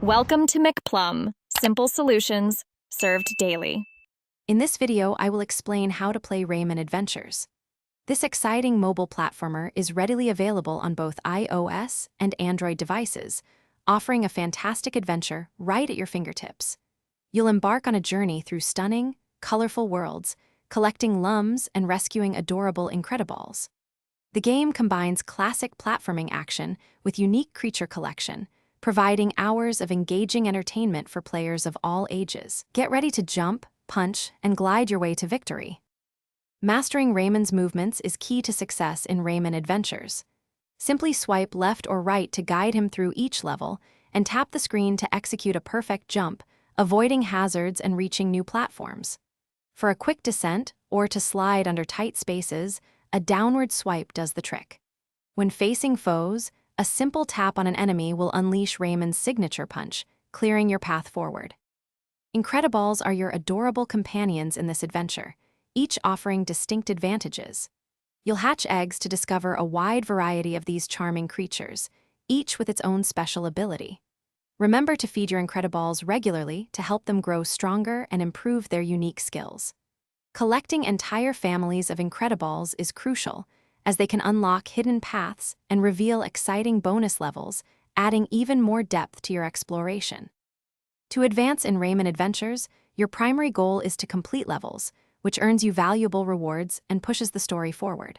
Welcome to McPlum, simple solutions served daily. In this video, I will explain how to play Rayman Adventures. This exciting mobile platformer is readily available on both iOS and Android devices, offering a fantastic adventure right at your fingertips. You'll embark on a journey through stunning, colorful worlds, collecting lums and rescuing adorable Incrediballs. The game combines classic platforming action with unique creature collection, providing hours of engaging entertainment for players of all ages. Get ready to jump, punch, and glide your way to victory. Mastering Rayman's movements is key to success in Rayman Adventures. Simply swipe left or right to guide him through each level, and tap the screen to execute a perfect jump, avoiding hazards and reaching new platforms. For a quick descent, or to slide under tight spaces, a downward swipe does the trick. When facing foes, a simple tap on an enemy will unleash Rayman's signature punch, clearing your path forward. Incrediballs are your adorable companions in this adventure, each offering distinct advantages. You'll hatch eggs to discover a wide variety of these charming creatures, each with its own special ability. Remember to feed your Incrediballs regularly to help them grow stronger and improve their unique skills. Collecting entire families of Incrediballs is crucial, as they can unlock hidden paths and reveal exciting bonus levels, adding even more depth to your exploration. To advance in Rayman Adventures, your primary goal is to complete levels, which earns you valuable rewards and pushes the story forward.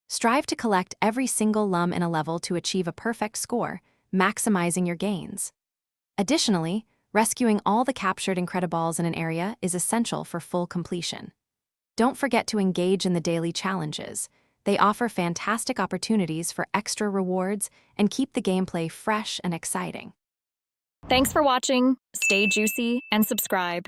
Strive to collect every single lum in a level to achieve a perfect score, maximizing your gains. Additionally, rescuing all the captured Incrediballs in an area is essential for full completion. Don't forget to engage in the daily challenges. They offer fantastic opportunities for extra rewards and keep the gameplay fresh and exciting. Thanks for watching. Stay juicy and subscribe.